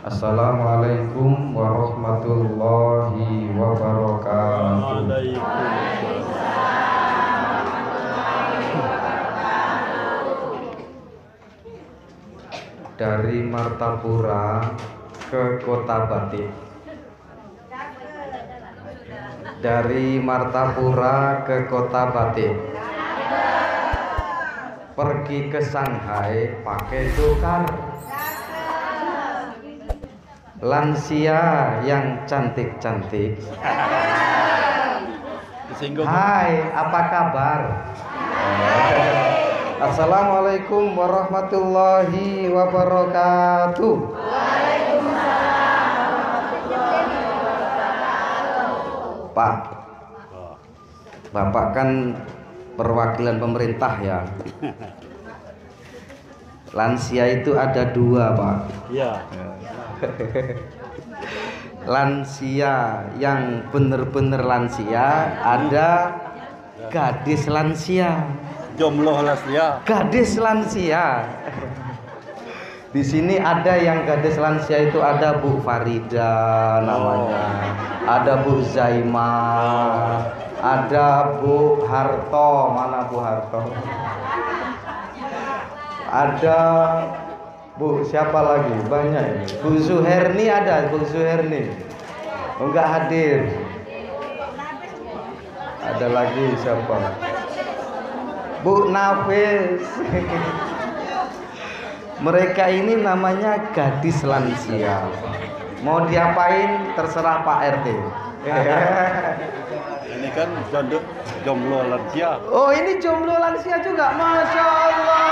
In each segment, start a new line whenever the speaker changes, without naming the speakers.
Assalamualaikum warahmatullahi wabarakatuh. Dari Martapura ke Kota Batik. Dari Martapura ke Kota Batik. Pergi ke Shanghai pakai dokar. Lansia yang cantik-cantik. Hai, apa kabar? Assalamualaikum warahmatullahi wabarakatuh. Pak, Bapak kan perwakilan pemerintah ya. Lansia itu ada dua, Pak. Iya. Lansia yang bener-bener lansia, ada gadis lansia. Jomblo lansia. Gadis lansia. Di sini ada yang gadis lansia itu ada Bu Farida namanya, ada Bu Zaima, ada Bu Harto, mana Bu Harto? Ada Bu siapa lagi? Banyak ini. Bu Zuherni ada, Bu Zuherni. Enggak hadir. Ada lagi siapa? Bu Nafis. Mereka ini namanya gadis lansia. Mau diapain terserah Pak RT.
Ini kan jomblo lansia.
Oh, ini jomblo lansia juga. Masya Allah.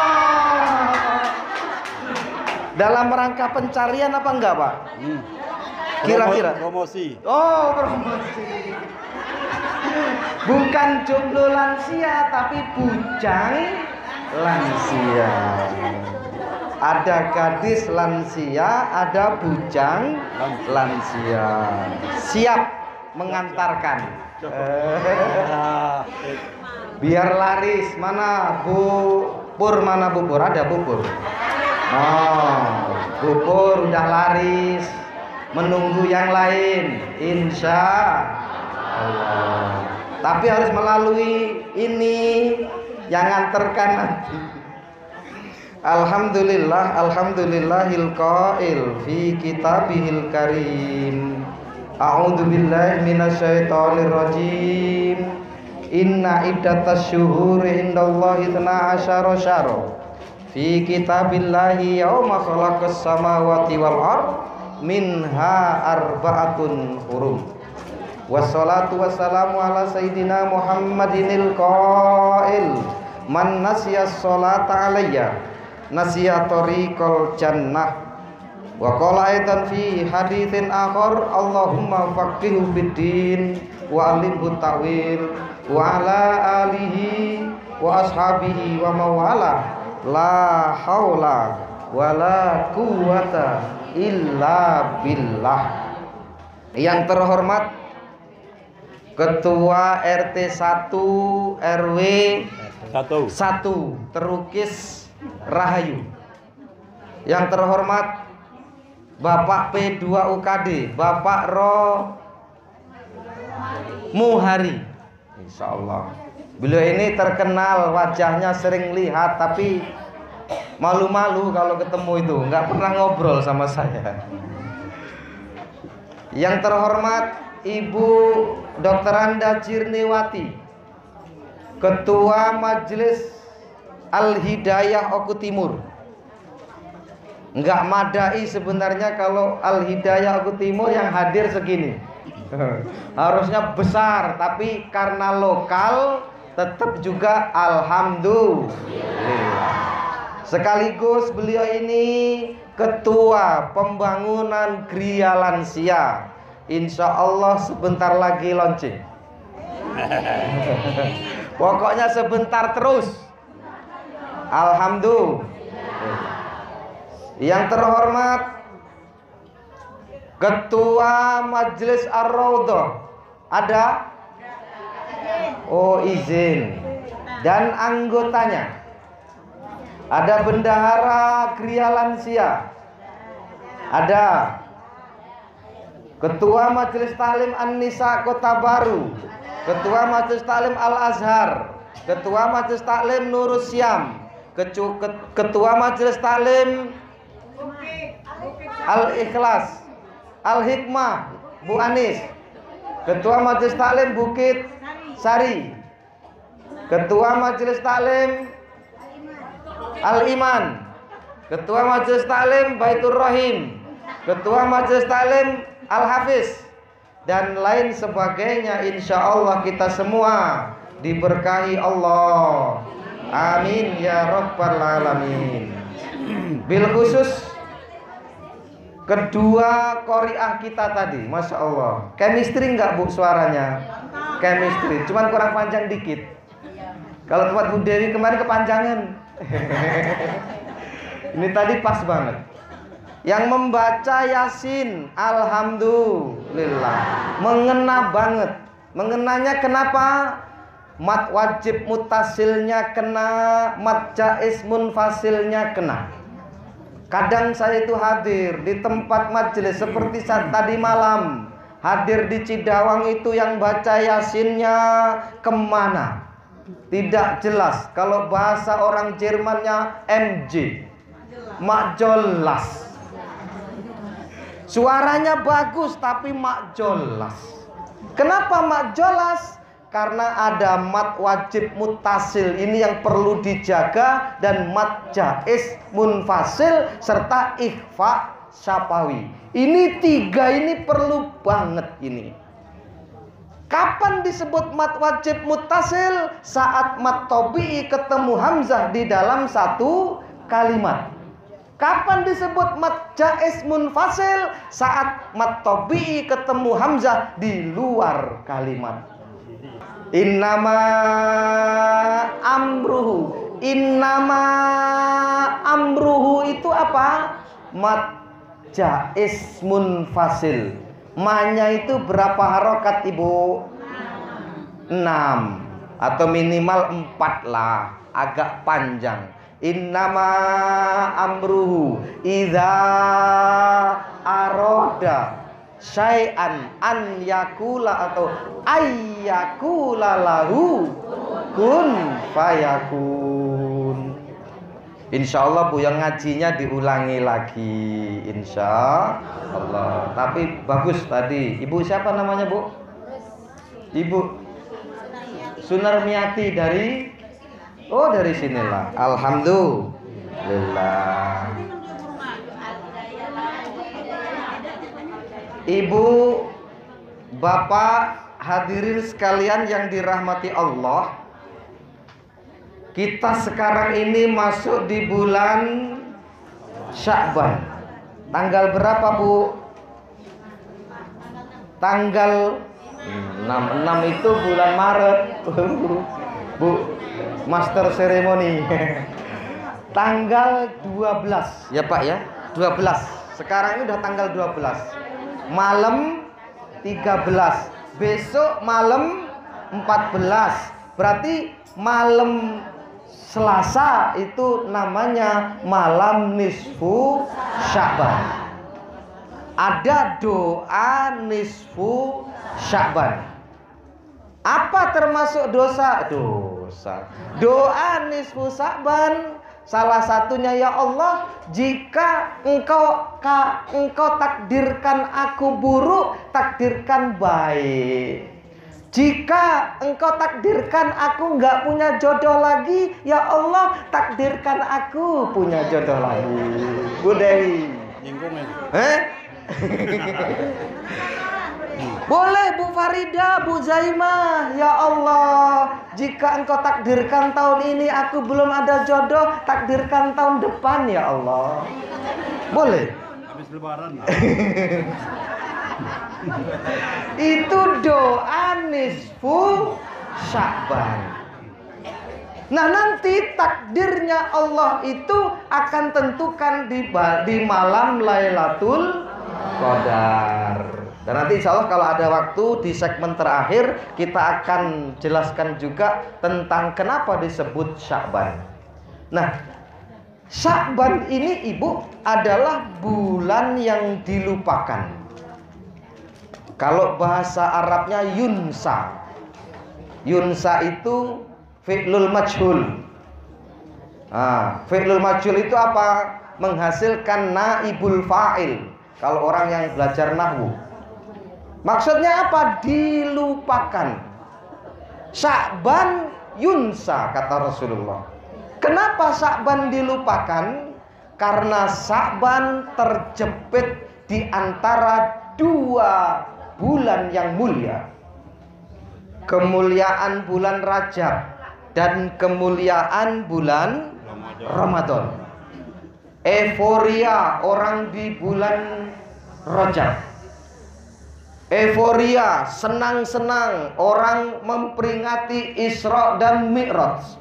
Dalam rangka pencarian apa enggak, Pak? Kira-kira
promosi.
Oh, promosi. Bukan jomblo lansia tapi bujang lansia. Ada gadis lansia, ada bujang lansia. Siap mengantarkan. Biar laris. Mana Bu Pur? Mana Bu Pur? Ada Bu Pur? Oh, Bu Pur udah laris. Menunggu yang lain. Insya Allah. Tapi harus melalui ini yang nganterkan nanti. Alhamdulillah, alhamdulillahil qail fi kitabihil karim. A'udzu billahi minasyaitonir rajim. Inna iddatas syuhuri indallahi 12 syahra fi kitabillahi yauma khalaqas samawati wal ard minha arba'atun hurum. Wassalatu wassalamu ala sayyidina Muhammadinil qail man nasiyas sholata alayya nasiya tariqal jannah. Wa qala aidan fi haditsin akhar Allahumma faqihhu biddin wa alimhu ta'wil wa ala alihi wa ashabihi wa mawala la haula wala quwwata illa billah. Yang terhormat Ketua RT 1 RW 1 Terukis Rahayu. Yang terhormat Bapak P2 UKD Bapak Ro Muhari. Insyaallah. Beliau ini terkenal, wajahnya sering lihat tapi malu-malu kalau ketemu itu, nggak pernah ngobrol sama saya. Yang terhormat Ibu Dr. Anda Cirniwati, Ketua Majelis Al-Hidayah Oku Timur. Enggak madai sebenarnya kalau Al-Hidayah Oku Timur yang hadir segini. Harusnya besar, tapi karena lokal tetap juga alhamdulillah. Sekaligus beliau ini Ketua Pembangunan Gria Lansia. Insya Allah sebentar lagi launching. Pokoknya sebentar terus. Alhamdulillah. Yang terhormat Ketua Majelis Ar-Raudhah ada? Oh, izin. Dan anggotanya ada Bendahara Gria Lansia, Ada. Ketua Majelis Taklim An-Nisa Kota Baru, Ketua Majelis Taklim Al-Azhar, Ketua Majelis Taklim Nurus Syam, Ketua Majelis Taklim Al-Ikhlas, Al-Hikmah Bu Anis, Ketua Majelis Taklim Bukit Sari, Ketua Majelis Taklim Al-Iman, Ketua Majelis Taklim Baitur Rahim, Ketua Majelis Taklim Al-Hafiz, dan lain sebagainya. Insya Allah kita semua diberkahi Allah. Amin ya rabbal alamin. Bil khusus kedua qori'ah kita tadi, Masya Allah. Chemistry nggak Bu suaranya? Chemistry, cuman kurang panjang dikit. Kalau tempat Bu Dewi kemarin kepanjangan. Ini tadi pas banget. Yang membaca Yasin, alhamdulillah, mengena banget. Mengenanya kenapa? Mat wajib mutasilnya kena, mat jaiz munfasilnya kena. Kadang saya itu hadir di tempat majelis seperti saat tadi malam, hadir di Cidawang itu yang baca Yasinnya kemana? Tidak jelas. Kalau bahasa orang Jermannya MJ, mak jelas. Suaranya bagus tapi mak jelas. Kenapa mak jelas? Karena ada mat wajib mutasil ini yang perlu dijaga, dan mat jaiz munfasil serta ikhfa syafawi. Ini tiga ini perlu banget ini. Kapan disebut mat wajib mutasil? Saat mat tobi'i ketemu hamzah di dalam satu kalimat. Kapan disebut mat jaiz munfasil? Saat mat tobi'i ketemu hamzah di luar kalimat. Innama amruhu. Innama amruhu itu apa? Mat jaiz munfasil. Ma-nya itu berapa harokat Ibu? 6 atau minimal 4 lah, agak panjang. Innama amruhu idza aroda syai'an an yakula atau ayyakula lahu kun fayakun. Insya Allah Bu yang ngajinya diulangi lagi, insya Allah. Tapi bagus tadi. Ibu siapa namanya Bu? Ibu Sunarmiati dari dari sinilah. Alhamdulillah. Ibu, Bapak, hadirin sekalian yang dirahmati Allah, kita sekarang ini masuk di bulan Sya'ban. Tanggal berapa Bu? Tanggal 6 itu bulan Maret. Bu, master seremoni. Tanggal 12 ya Pak ya, 12. Sekarang ini udah tanggal 12. Malam 13. Besok malam 14. Berarti malam Selasa itu namanya malam nisfu Sya'ban. Ada doa nisfu Sya'ban. Apa termasuk dosa? Doa nisfu Sya'ban salah satunya, ya Allah, jika engkau takdirkan aku buruk, takdirkan baik. Jika engkau takdirkan aku nggak punya jodoh lagi, ya Allah, takdirkan aku punya jodoh lagi. Bu Dewi. Boleh Bu Farida, Bu Zaimah. Ya Allah, jika engkau takdirkan tahun ini aku belum ada jodoh, takdirkan tahun depan ya Allah. Boleh.
Habis lebaran.
Itu doa nisfu Sya'ban. Nah, nanti takdirnya Allah itu akan tentukan di malam Lailatul Qadar. Dan nanti insya Allah kalau ada waktu di segmen terakhir kita akan jelaskan juga tentang kenapa disebut Sya'ban. Nah, Sya'ban ini ibu adalah bulan yang dilupakan. Kalau bahasa Arabnya yunsa. Yunsa itu fi'lul majhul. Fi'lul majhul itu apa? Menghasilkan naibul fa'il. Kalau orang yang belajar nahwu, maksudnya apa? Dilupakan. Sya'ban yunsa, kata Rasulullah. Kenapa Sya'ban dilupakan? Karena Sya'ban terjepit di antara dua bulan yang mulia. Kemuliaan bulan Rajab dan kemuliaan bulan Ramadan. Euforia orang di bulan Rajab. Euforia, senang-senang orang memperingati Isra dan Mi'raj.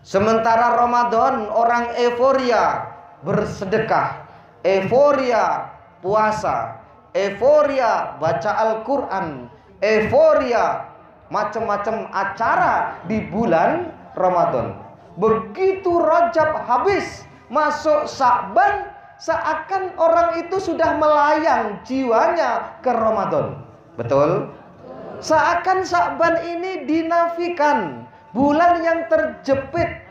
Sementara Ramadan orang euforia bersedekah, euforia puasa, euforia baca Al-Quran, euforia macam-macam acara di bulan Ramadan. Begitu Rajab habis, masuk Sya'ban, seakan orang itu sudah melayang jiwanya ke Ramadan. Betul? Seakan Sya'ban ini dinafikan, bulan yang terjepit.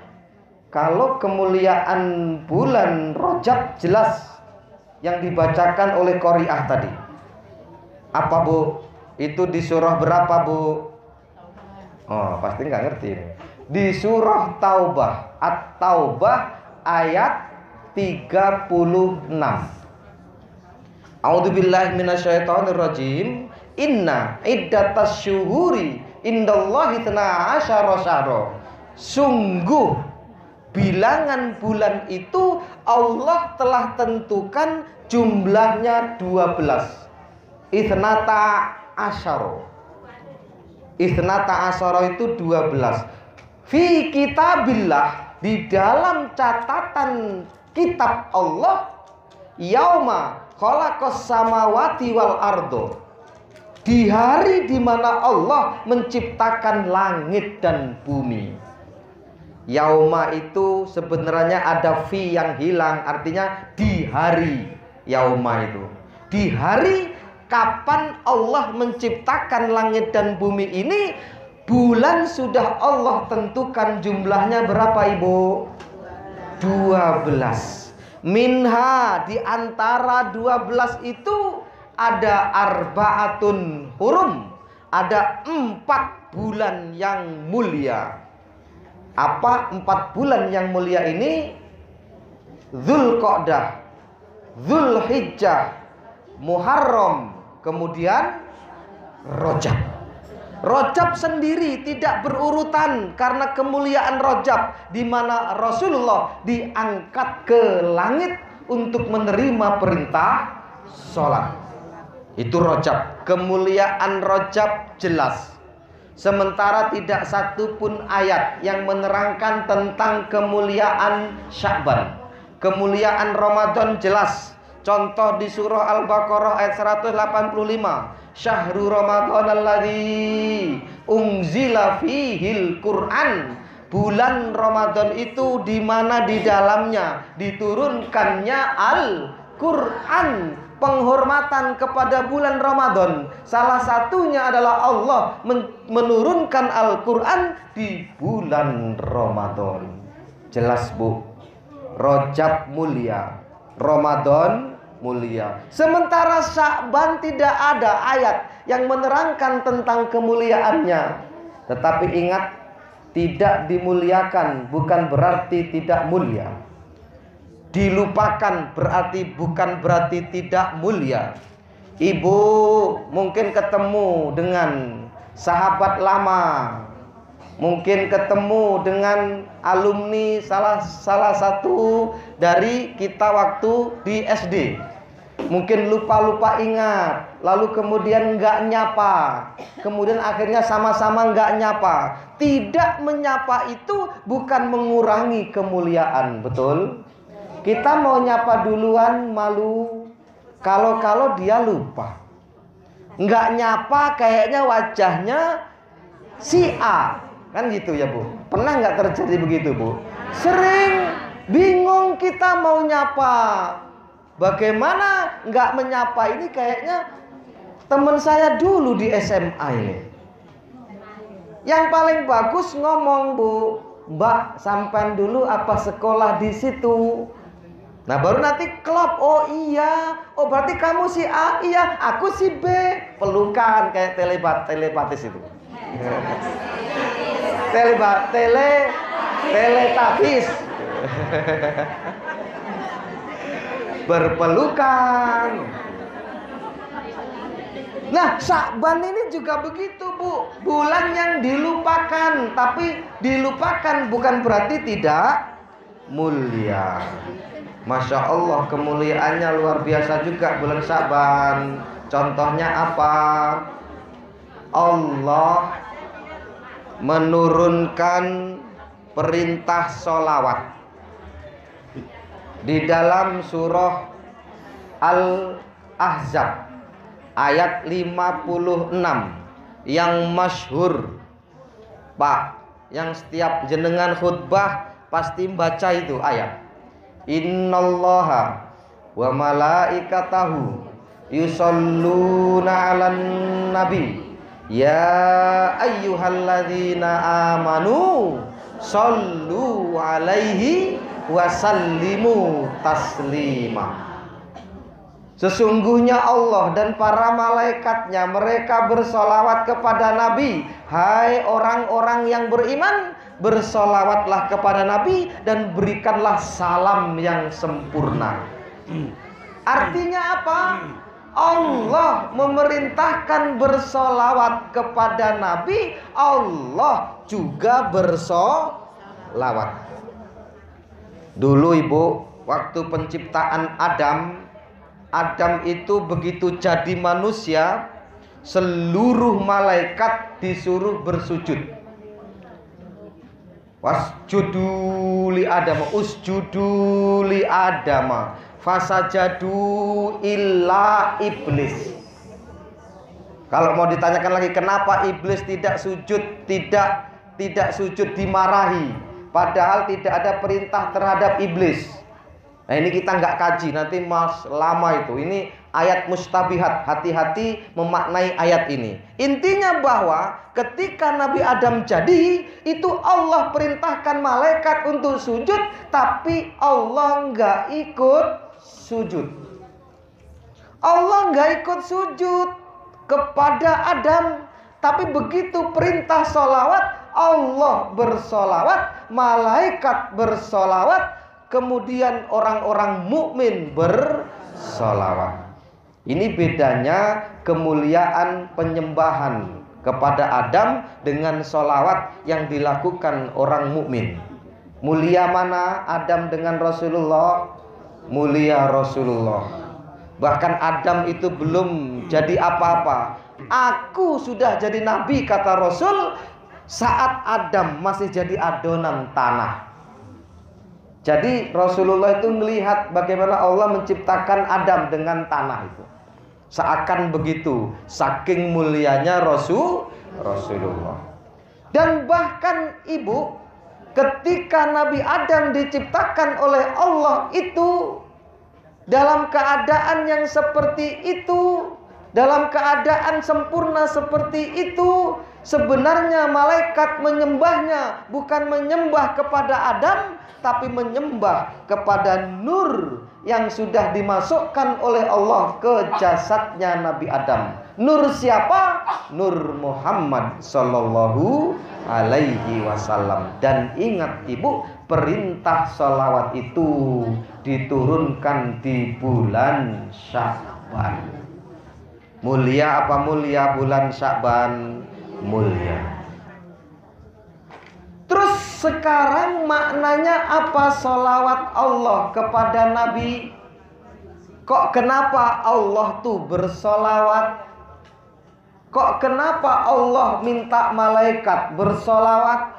Kalau kemuliaan bulan Rajab jelas yang dibacakan oleh Qori'ah tadi. Apa Bu? Itu di surah berapa Bu? Oh, pasti nggak ngerti ini. Di surah Taubah, At-Taubah ayat 36. A'udzubillahi minasyaitonirrajim. Inna iddatas syuhuri indallahi 12 syahra. Sungguh bilangan bulan itu Allah telah tentukan jumlahnya 12. Ithnata asyara. Ithnata asyara itu 12. Fi kitabillah, di dalam catatan kitab Allah, yauma khalaqas samawati wal ardo, di hari di mana Allah menciptakan langit dan bumi. Yauma itu sebenarnya ada fi yang hilang, artinya di hari yauma itu. Di hari kapan Allah menciptakan langit dan bumi ini, bulan sudah Allah tentukan jumlahnya berapa Ibu? 12. Minha, di antara 12 itu ada arbaatun hurum, ada 4 bulan yang mulia. Apa 4 bulan yang mulia ini? Dzulqa'dah, Dzulhijjah, Muharram, kemudian Rajab. Rajab sendiri tidak berurutan karena kemuliaan Rajab, di mana Rasulullah diangkat ke langit untuk menerima perintah sholat. Itu Rajab. Kemuliaan Rajab jelas. Sementara tidak satu pun ayat yang menerangkan tentang kemuliaan Sya'ban. Kemuliaan Ramadan jelas. Contoh di surah Al-Baqarah ayat 185. Syahrul Ramadan alladzi unzila fihil Qur'an. Bulan Ramadan itu di mana di dalamnya diturunkannya Al-Qur'an. Penghormatan kepada bulan Ramadan salah satunya adalah Allah menurunkan Al-Quran di bulan Ramadan. Jelas Bu, Rajab mulia, Ramadan mulia. Sementara Sya'ban tidak ada ayat yang menerangkan tentang kemuliaannya. Tetapi ingat, tidak dimuliakan bukan berarti tidak mulia. Dilupakan bukan berarti tidak mulia. Ibu mungkin ketemu dengan sahabat lama, mungkin ketemu dengan alumni salah satu dari kita waktu di SD. Mungkin lupa ingat, lalu kemudian nggak nyapa, kemudian akhirnya sama-sama nggak nyapa. Tidak menyapa itu bukan mengurangi kemuliaan, betul? Kita mau nyapa duluan malu, kalau dia lupa. Nggak nyapa kayaknya wajahnya si A, kan gitu ya Bu. Pernah nggak terjadi begitu Bu? Sering. Bingung kita mau nyapa. Bagaimana nggak menyapa ini kayaknya teman saya dulu di SMA ini. Yang paling bagus ngomong, Bu, Mbak, sampean dulu apa sekolah di situ? Nah baru nanti klop, oh iya, oh berarti kamu si A, iya, aku si B. Pelukan kayak telepatis itu. Teletabis. Berpelukan. Nah, Sya'ban ini juga begitu, Bu. Bulan yang dilupakan, tapi dilupakan bukan berarti tidak mulia. Masya Allah, kemuliaannya luar biasa juga bulan Sya'ban. Contohnya apa? Allah menurunkan perintah sholawat di dalam surah Al-Ahzab ayat 56 yang masyhur, Pak, yang setiap jenengan khutbah pasti baca itu ayat. Innallaha wa malaikatahu yusholluna 'alan nabi ya ayyuhalladzina amanu shollu 'alaihi wasallimu taslima. Sesungguhnya Allah dan para malaikatnya mereka bersolawat kepada Nabi. Hai orang-orang yang beriman, bersolawatlah kepada Nabi dan berikanlah salam yang sempurna. Artinya apa? Allah memerintahkan bersolawat kepada Nabi, Allah juga bersolawat. Dulu Ibu, waktu penciptaan Adam itu begitu jadi manusia, seluruh malaikat disuruh bersujud. Wasjudu li Adam, usjudu li Adam, fasajadu illa iblis. Kalau mau ditanyakan lagi kenapa iblis tidak sujud, tidak sujud, dimarahi. Padahal tidak ada perintah terhadap iblis. Nah ini kita nggak kaji, nanti lama itu. Ini ayat mustabihat, hati-hati memaknai ayat ini. Intinya bahwa ketika Nabi Adam jadi, itu Allah perintahkan malaikat untuk sujud, tapi Allah nggak ikut sujud. Allah nggak ikut sujud kepada Adam, tapi begitu perintah sholawat, Allah bersolawat, malaikat bersolawat, kemudian orang-orang mukmin bersolawat. Ini bedanya kemuliaan penyembahan kepada Adam dengan solawat yang dilakukan orang mukmin. Mulia mana Adam dengan Rasulullah? Mulia Rasulullah. Bahkan Adam itu belum jadi apa-apa. Aku sudah jadi nabi, kata Rasul, saat Adam masih jadi adonan tanah. Jadi Rasulullah itu melihat bagaimana Allah menciptakan Adam dengan tanah itu. Seakan begitu, saking mulianya Rasulullah. Dan bahkan Ibu, ketika Nabi Adam diciptakan oleh Allah itu dalam keadaan yang seperti itu, dalam keadaan sempurna seperti itu, sebenarnya malaikat menyembahnya bukan menyembah kepada Adam, tapi menyembah kepada nur yang sudah dimasukkan oleh Allah ke jasadnya Nabi Adam. Nur siapa? Nur Muhammad sallallahu alaihi wasallam. Dan ingat Ibu, perintah salawat itu diturunkan di bulan Sya'ban. Mulia apa mulia bulan Sya'ban? Mulia. Terus sekarang maknanya apa salawat Allah kepada Nabi? Kok kenapa Allah tuh bersolawat? Kok kenapa Allah minta malaikat bersolawat?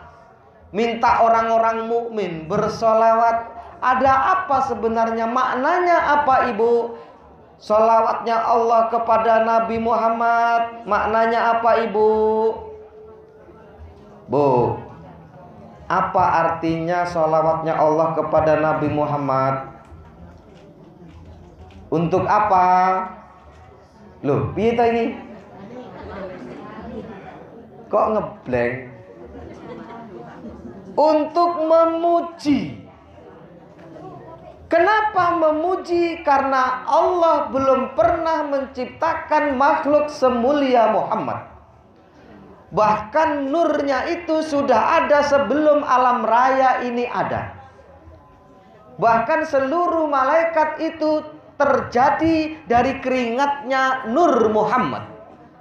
Minta orang-orang mukmin bersolawat? Ada apa sebenarnya? Maknanya apa Ibu? Solawatnya Allah kepada Nabi Muhammad, maknanya apa Ibu? Bu, Apa artinya sholawatnya Allah kepada Nabi Muhammad? Untuk apa? Loh, piye ta ini? Kok ngeblank? Untuk memuji. Kenapa memuji? Karena Allah belum pernah menciptakan makhluk semulia Muhammad. Bahkan nurnya itu sudah ada sebelum alam raya ini ada. Bahkan seluruh malaikat itu terjadi dari keringatnya Nur Muhammad.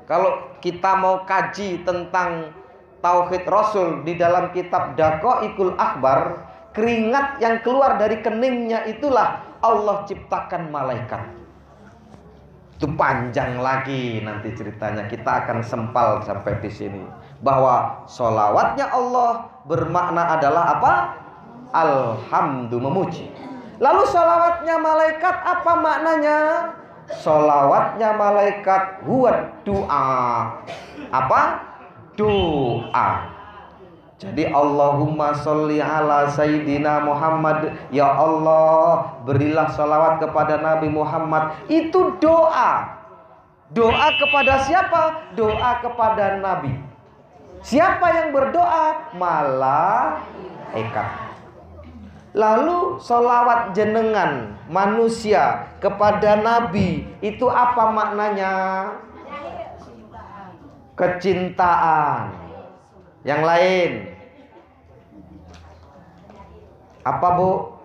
Kalau kita mau kaji tentang Tauhid Rasul di dalam kitab Daqaiqul Akhbar, keringat yang keluar dari keningnya itulah Allah ciptakan malaikat. Itu panjang lagi nanti ceritanya. Kita akan sempal sampai di sini. Bahwa sholawatnya Allah bermakna adalah apa? Alhamdu, memuji. Lalu sholawatnya malaikat apa maknanya? Sholawatnya malaikat huwa doa. Apa? Doa. Jadi Allahumma sholli ala Sayyidina Muhammad. Ya Allah, berilah sholawat kepada Nabi Muhammad. Itu doa. Doa kepada siapa? Doa kepada Nabi. Siapa yang berdoa? Malaikat. Lalu sholawat jenengan manusia kepada Nabi, itu apa maknanya? Kecintaan. Yang lain apa, Bu?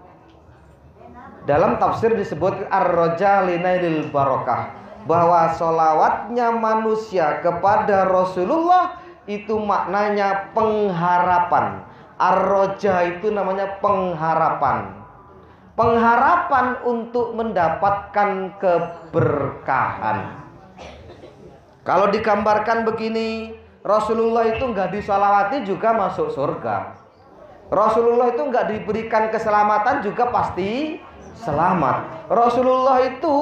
Dalam tafsir disebut ar-raja linailil barokah, bahwa sholawatnya manusia kepada Rasulullah itu maknanya pengharapan. Ar-raja itu namanya pengharapan. Pengharapan untuk mendapatkan keberkahan. Kalau digambarkan begini, Rasulullah itu nggak disalawati juga masuk surga. Rasulullah itu nggak diberikan keselamatan juga pasti selamat. Rasulullah itu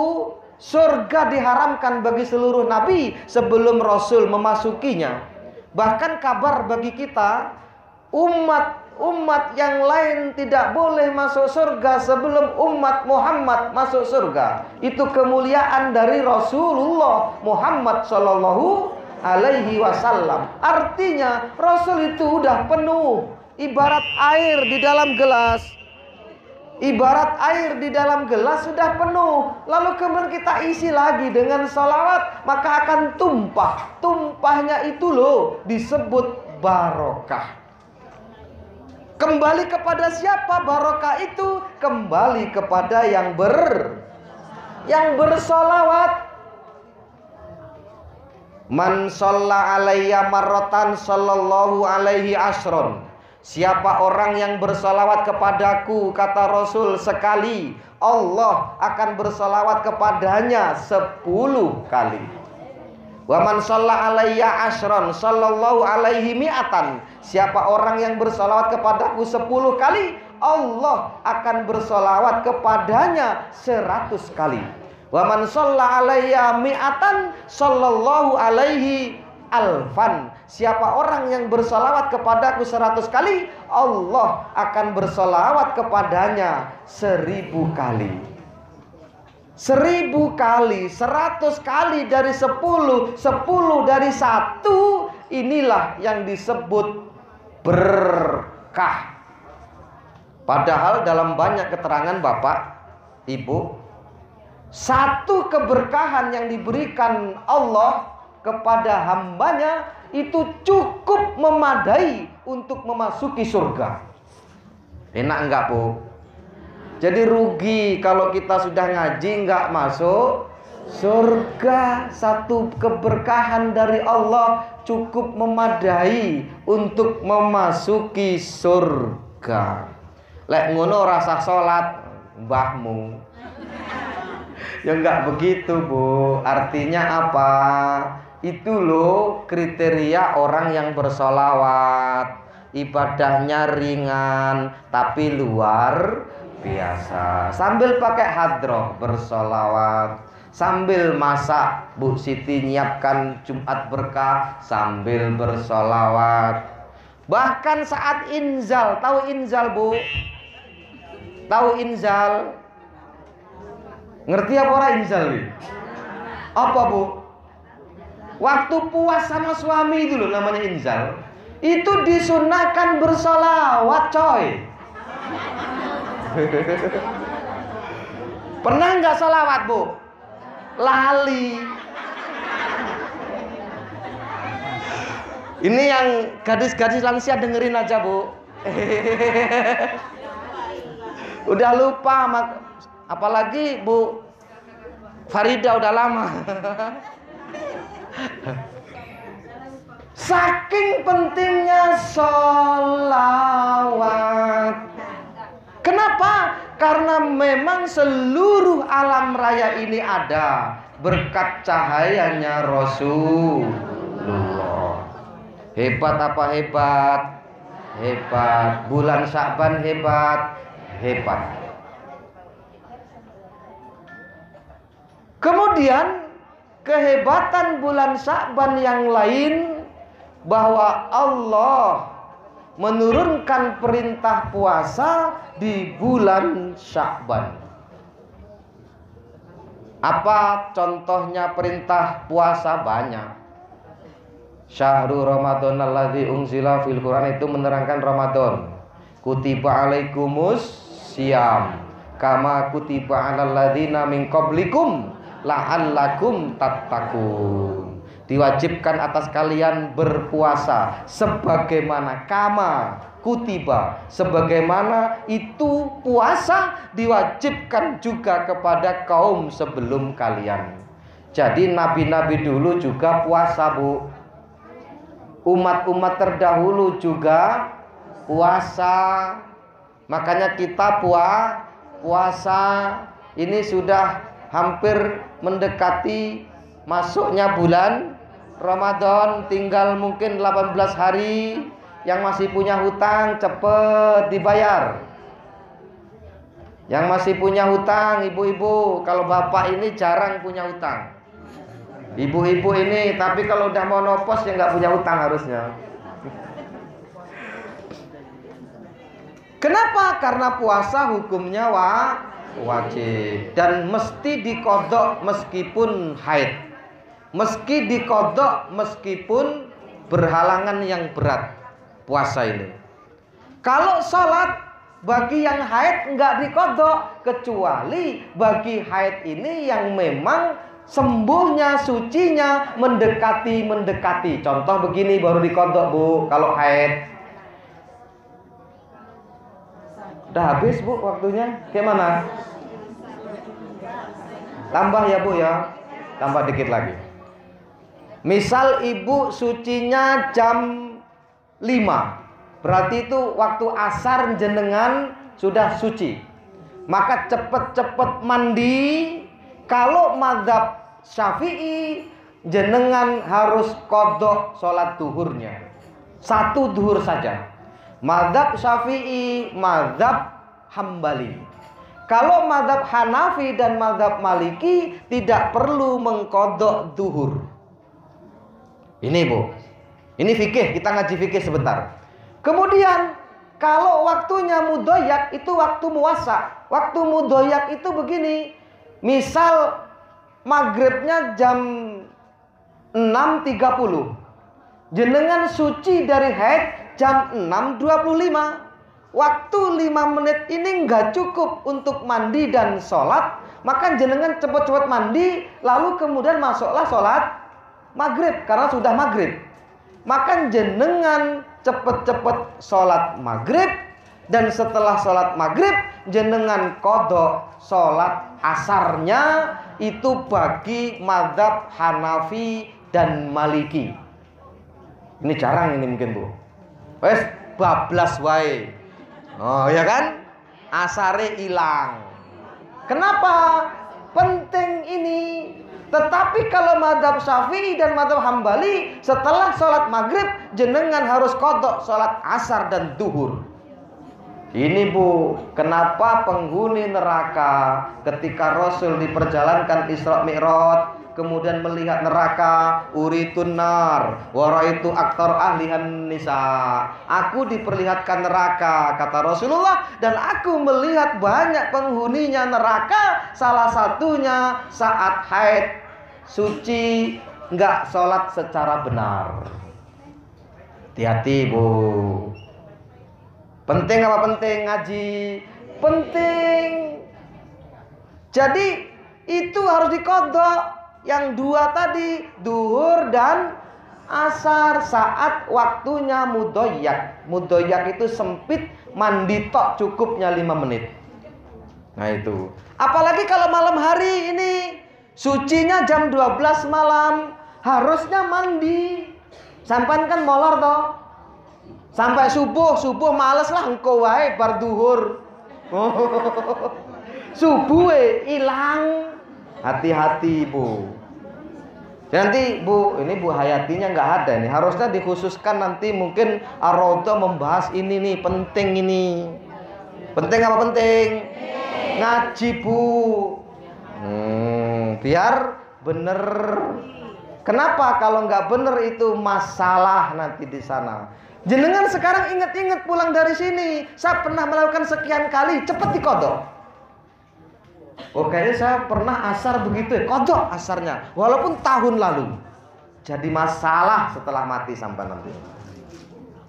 surga diharamkan bagi seluruh nabi sebelum Rasul memasukinya. Bahkan kabar bagi kita, umat yang lain tidak boleh masuk surga sebelum umat Muhammad masuk surga. Itu kemuliaan dari Rasulullah Muhammad Sallallahu Alaihi Wasallam. Artinya Rasul itu udah penuh, ibarat air di dalam gelas. Ibarat air di dalam gelas sudah penuh, lalu kemudian kita isi lagi dengan salawat, maka akan tumpah. Tumpahnya itu loh disebut barokah. Kembali kepada siapa barokah itu? Kembali kepada yang bersolawat. Man shalla alayya marratan sallallahu alaihi asron. Siapa orang yang bersolawat kepadaku, kata Rasul, sekali, Allah akan bersolawat kepadanya 10 kali. Wa man shalla alayya asron sallallahu alaihi mi'atan. Siapa orang yang bersolawat kepadaku 10 kali, Allah akan bersolawat kepadanya 100 kali. Wa man shalla alayya mi'atan sallallahu alaihi alfan. Siapa orang yang bersolawat kepadaku 100 kali, Allah akan bersolawat kepadanya 1000 kali. 1000 kali, 100 kali dari 10, 10 dari 1. Inilah yang disebut berkah. Padahal dalam banyak keterangan Bapak, Ibu, satu keberkahan yang diberikan Allah kepada hambanya itu cukup memadai untuk memasuki surga. Enak enggak, Bu? Jadi rugi kalau kita sudah ngaji enggak masuk surga. Satu keberkahan dari Allah cukup memadai untuk memasuki surga. Lek ngono rasa salat mbahmu. Ya enggak begitu, Bu. Artinya apa? Itu loh kriteria orang yang bersolawat. Ibadahnya ringan tapi luar biasa. Sambil pakai hadroh bersolawat, sambil masak, Bu Siti nyiapkan Jumat berkah sambil bersolawat. Bahkan saat inzal, tahu inzal Bu? Tahu inzal? Ngerti apa ora inzal? Apa Bu? Waktu puas sama suami itu loh namanya inzal. Itu disunahkan bersolawat coy. Pernah nggak solawat Bu? Lali. Ini yang gadis-gadis lansia dengerin aja Bu. Udah lupa, apalagi Bu Farida udah lama. Saking pentingnya sholawat. Kenapa? Karena memang seluruh alam raya ini ada berkat cahayanya Rasulullah. Hebat apa hebat? Hebat. Bulan Sya'ban hebat. Hebat. Kemudian kehebatan bulan Sya'ban yang lain, bahwa Allah menurunkan perintah puasa di bulan Sya'ban. Apa contohnya perintah puasa? Banyak. Syahrul Ramadan alladzi unzila fil Quran itu menerangkan Ramadan. Kutiba alaikumus syiyam kama kutiba alal ladzina min qablikum la'allakum tattaqun. Diwajibkan atas kalian berpuasa sebagaimana kama kutiba, sebagaimana itu puasa diwajibkan juga kepada kaum sebelum kalian. Jadi nabi-nabi dulu juga puasa Bu. Umat-umat terdahulu juga puasa. Makanya kita puasa. Ini sudah hampir mendekati masuknya bulan Ramadan. Tinggal mungkin 18 hari. Yang masih punya hutang cepet dibayar. Yang masih punya hutang, ibu-ibu, kalau bapak ini jarang punya hutang. Ibu-ibu ini, tapi kalau udah monopos ya nggak punya hutang harusnya. Kenapa? Karena puasa hukumnya wajib dan mesti dikodok meskipun haid, meski dikodok meskipun berhalangan yang berat puasa ini. Kalau sholat bagi yang haid nggak dikodok, kecuali bagi haid ini yang memang sembuhnya, sucinya mendekati. Contoh begini baru dikodok Bu, kalau haid. Udah habis Bu waktunya, gimana? Tambah ya Bu ya, tambah dikit lagi. Misal ibu sucinya jam 5, berarti itu waktu asar jenengan sudah suci. Maka cepet-cepet mandi. Kalau mazhab Syafi'i, jenengan harus kodok sholat duhurnya, 1 duhur saja. Mazhab Syafi'i, mazhab Hambali. Kalau mazhab Hanafi dan mazhab Maliki tidak perlu mengkodok duhur. Ini Bu, ini fikih, kita ngaji fikih sebentar. Kemudian kalau waktunya mudhoyak itu waktu muwasa. Waktu mudhoyak itu begini, misal maghribnya jam 6.30, jenengan suci dari haid jam 6.25. Waktu 5 menit ini nggak cukup untuk mandi dan sholat, maka jenengan cepet-cepet mandi, lalu kemudian masuklah sholat maghrib karena sudah maghrib. Maka jenengan cepet-cepet sholat maghrib, dan setelah sholat maghrib jenengan kodok sholat asarnya. Itu bagi mazhab Hanafi dan Maliki. Ini jarang ini mungkin Bu. Wes bablas wae. Oh ya kan? Asare hilang. Kenapa? Penting ini. Tetapi kalau mazhab Syafi'i dan mazhab Hambali, setelah sholat maghrib jenengan harus kodok sholat asar dan duhur. Ini Bu, kenapa penghuni neraka ketika Rasul diperjalankan Isra Mi'raj, kemudian melihat neraka, uritun nar wa raaitu aktsar ahlihan nisa. Aku diperlihatkan neraka, kata Rasulullah, dan aku melihat banyak penghuninya neraka, salah satunya saat haid, suci, enggak sholat secara benar. Hati-hati, Bu. Penting apa penting ngaji? Penting. Jadi itu harus dikodok. Yang dua tadi, duhur dan asar, saat waktunya mudoyak. Mudoyak itu sempit, mandi tok cukupnya 5 menit. Nah itu. Apalagi kalau malam hari ini, sucinya jam 12 malam, harusnya mandi. Sampai kan molor toh. Sampai subuh males lah engkau wae bar duhur. Subuh hilang. Hati-hati, Bu. Nanti Bu, ini Bu Hayatinya nggak ada nih. Harusnya dikhususkan nanti mungkin Ar-Raudhah membahas ini nih, penting ini. Penting apa penting? Ngaji, Bu. Biar bener. Kenapa kalau nggak bener itu masalah nanti di sana. Jenengan sekarang ingat-ingat pulang dari sini, saya pernah melakukan sekian kali, cepet dikodok. Oh, kayaknya saya pernah asar begitu ya, kodok asarnya, walaupun tahun lalu. Jadi masalah setelah mati sampai nanti.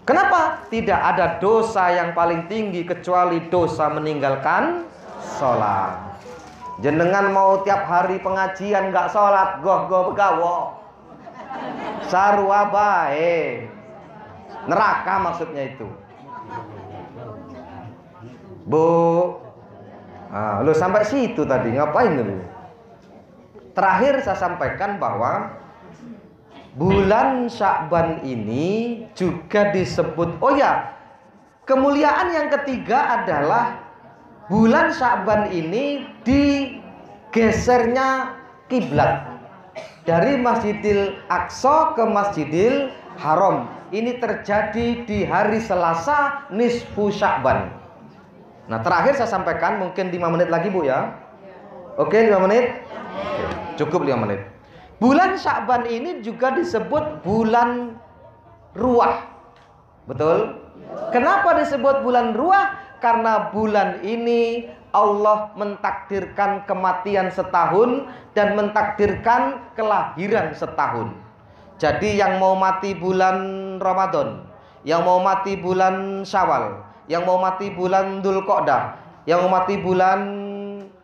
Kenapa? Tidak ada dosa yang paling tinggi kecuali dosa meninggalkan sholat. Jenengan mau tiap hari pengajian nggak sholat, goh begawo, sarua bae, neraka maksudnya itu, Bu. Nah, lo sampai situ tadi ngapain dulu? Terakhir saya sampaikan bahwa bulan Sya'ban ini juga disebut, oh ya, kemuliaan yang ketiga adalah bulan Sya'ban ini digesernya kiblat dari Masjidil Aqsa ke Masjidil Haram. Ini terjadi di hari Selasa nisfu Sya'ban. Nah, terakhir saya sampaikan, mungkin 5 menit lagi, Bu ya. Oke, 5 menit. Oke, cukup 5 menit. Bulan Sya'ban ini juga disebut bulan ruah. Betul? Kenapa disebut bulan ruah? Karena bulan ini Allah mentakdirkan kematian setahun dan mentakdirkan kelahiran setahun. Jadi yang mau mati bulan Ramadan, yang mau mati bulan Syawal, yang mau mati bulan Dzulqa'dah, yang mau mati bulan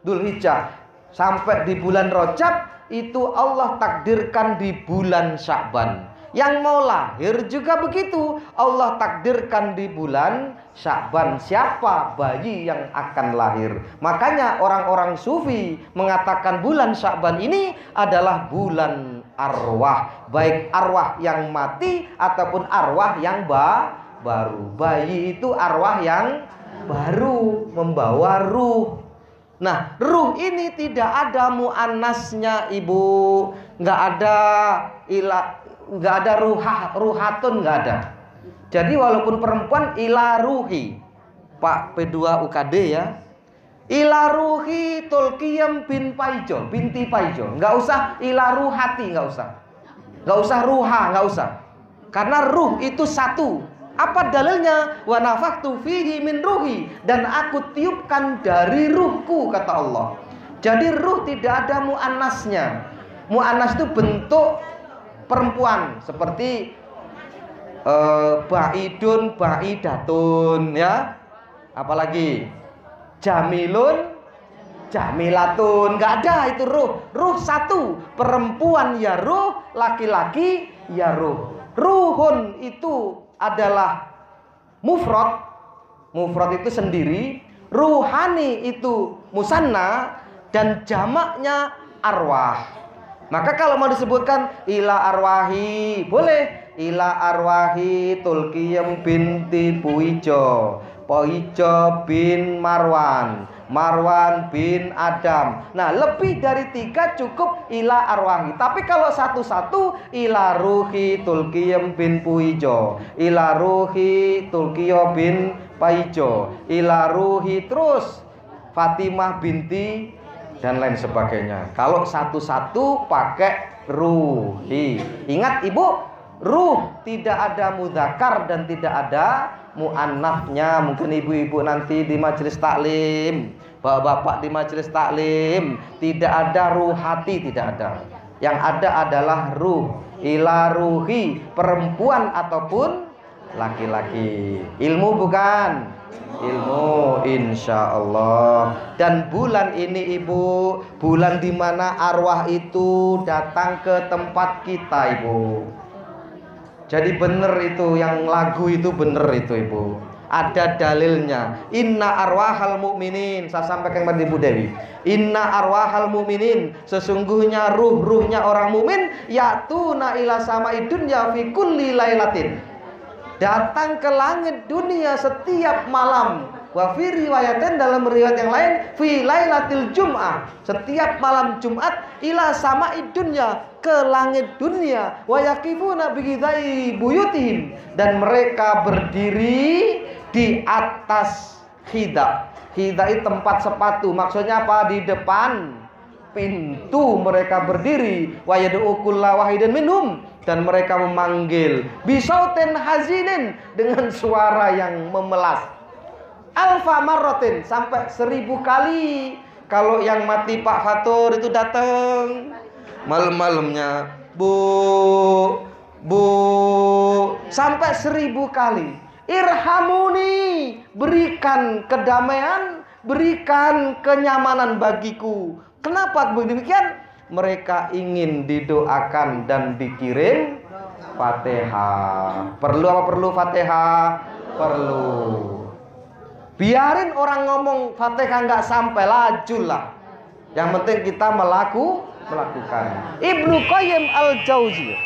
Dzulhijjah, sampai di bulan Rajab, itu Allah takdirkan di bulan Sya'ban. Yang mau lahir juga begitu, Allah takdirkan di bulan Sya'ban. Siapa bayi yang akan lahir? Makanya orang-orang sufi mengatakan bulan Sya'ban ini adalah bulan arwah, baik arwah yang mati ataupun arwah yang baru. Bayi itu arwah yang baru, membawa ruh. Nah, ruh ini tidak ada muannasnya, Ibu. Nggak ada ruhatun, nggak ada. Jadi walaupun perempuan ila ruhi, Pak P2 UKD ya, ila ruhi tulkiyam binti Paijo. Nggak usah ila ruhati, nggak usah ruha, nggak usah. Karena ruh itu satu. Apa dalilnya? Wa nafakhtu fihi min ruhi, dan aku tiupkan dari ruhku, kata Allah. Jadi ruh tidak ada muannasnya. Muannas itu bentuk perempuan, seperti baidun, baidatun ya. Apalagi jamilun, jamilatun. Nggak ada itu ruh. Ruh satu, perempuan ya ruh, laki-laki ya ruh. Ruhun itu adalah mufrad. Mufrad itu sendiri, ruhani itu musanna, dan jamaknya arwah. Maka kalau mau disebutkan ila arwahi, boleh. Ila arwahi tulkiyam binti Puijo, Puijo bin Marwan, Marwan bin Adam. Nah, lebih dari 3 cukup ila arwahi. Tapi kalau satu-satu, ila ruhi tulkiyam bin Puijo, ila ruhi tulkiyo bin Paijo, ila ruhi, terus Fatimah binti dan lain sebagainya. Kalau satu-satu pakai ruhi. Ingat ibu, ruh tidak ada mudzakar dan tidak ada muannafnya. Mungkin ibu-ibu nanti di majelis taklim, bapak-bapak di majelis taklim, tidak ada ruhati, tidak ada. Yang ada adalah ruh, ila ruhi, perempuan ataupun laki-laki. Ilmu bukan? Ilmu, insya Allah. Dan bulan ini ibu, bulan dimana arwah itu datang ke tempat kita ibu. Jadi bener itu, yang lagu itu bener itu ibu. Ada dalilnya. Inna arwahal mu'minin. Saya sampaikan kepada Ibu Dewi. Inna arwahal mu'minin. Sesungguhnya ruh-ruhnya orang mukmin ya'tuna ila sama'id dunya fi kulli lailatin. Datang ke langit dunia setiap malam. Wa fi riwayatin, dalam riwayat yang lain, fi lailatil jum'ah, setiap malam Jumat, ila sama'id dunya, ke langit dunia. Wa yaqifuna bi ghidai buyutihim, dan mereka berdiri di atas khida. Khida itu tempat sepatu. Maksudnya apa? Di depan pintu mereka berdiri. Wa yad'u kulla wahidin minhum, dan mereka memanggil bisautin hazinin, dengan suara yang memelas. Alfa marrotin, sampai 1000 kali. Kalau yang mati Pak Fatur itu datang malam-malamnya, bu, sampai 1000 kali. Irhamuni, berikan kedamaian, berikan kenyamanan bagiku. Kenapa demikian? Mereka ingin didoakan dan dikirim Fatihah. Perlu apa perlu Fatihah? Perlu. Biarin orang ngomong Fatihah nggak sampai, lajulah. Yang penting kita melakukan. Ibnu Qayyim al-Jauziyah.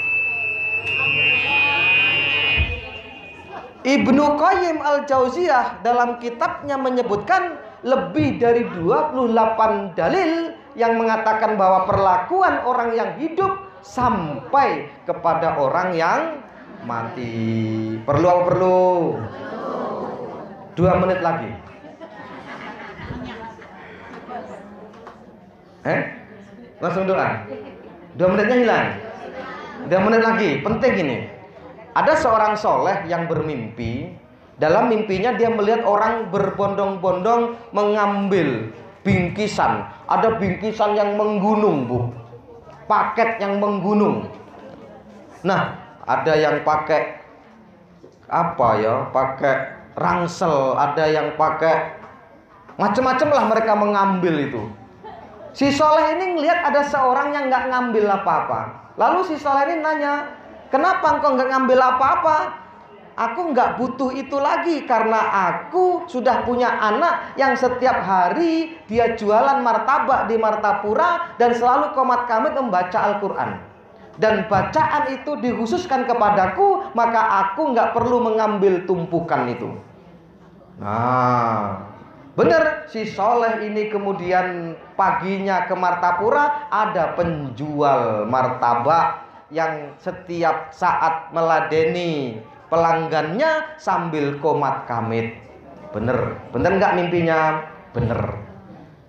Ibnu Qayyim al-Jauziyah dalam kitabnya menyebutkan lebih dari 28 dalil yang mengatakan bahwa perlakuan orang yang hidup sampai kepada orang yang mati. Perlu apa perlu? 2 menit lagi. Langsung doa. 2 menitnya hilang. 2 menit lagi. Penting ini. Ada seorang soleh yang bermimpi. Dalam mimpinya dia melihat orang berbondong-bondong mengambil bingkisan. Ada bingkisan yang menggunung, Bu. Paket yang menggunung. Nah, ada yang pakai apa ya? Pakai rangsel, ada yang pakai macam-macam lah, mereka mengambil itu. Si soleh ini ngelihat ada seorang yang nggak ngambil apa-apa. Lalu si soleh ini nanya, kenapa engkau nggak ngambil apa-apa? Aku nggak butuh itu lagi, karena aku sudah punya anak yang setiap hari dia jualan martabak di Martapura dan selalu qomat kamit membaca Al-Quran. Dan bacaan itu dikhususkan kepadaku, maka aku nggak perlu mengambil tumpukan itu. Nah, benar, si soleh ini kemudian paginya ke Martapura, ada penjual martabak yang setiap saat meladeni pelanggannya sambil qomat kamit. Bener nggak mimpinya? Bener.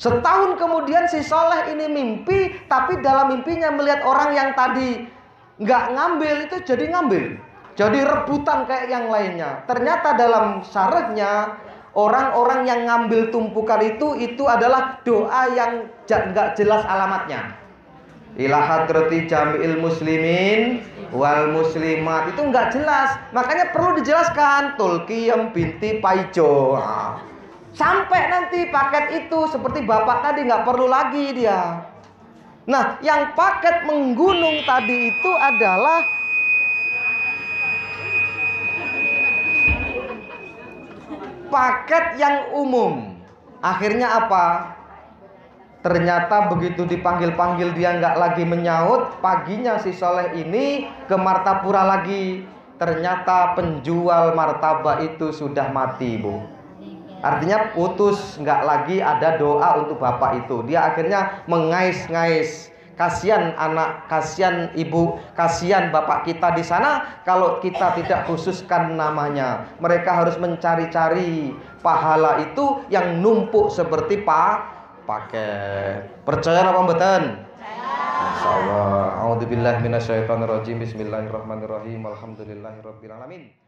Setahun kemudian si soleh ini mimpi, tapi dalam mimpinya melihat orang yang tadi nggak ngambil itu jadi ngambil, jadi rebutan kayak yang lainnya. Ternyata dalam syaratnya orang-orang yang ngambil tumpukan itu adalah doa yang nggak jelas alamatnya. Ila hadrati jami'il muslimin wal muslimat, itu nggak jelas, makanya perlu dijelaskan. Tulkiyem binti Paijo. Sampai nanti paket itu seperti bapak tadi nggak perlu lagi dia. Nah, yang paket menggunung tadi itu adalah paket yang umum. Akhirnya apa? Ternyata begitu dipanggil-panggil dia nggak lagi menyaut. Paginya si soleh ini ke Martapura lagi. Ternyata penjual martabak itu sudah mati, Bu. Artinya putus, nggak lagi ada doa untuk bapak itu. Dia akhirnya mengais-ngais. Kasihan anak, kasihan ibu, kasihan bapak kita di sana kalau kita tidak khususkan namanya. Mereka harus mencari-cari pahala itu yang numpuk seperti paket. Percaya apa mboten? Insyaallah. A'udzubillahi minasyaitonirrajim. Bismillahirrahmanirrahim. Alhamdulillahirabbil alamin.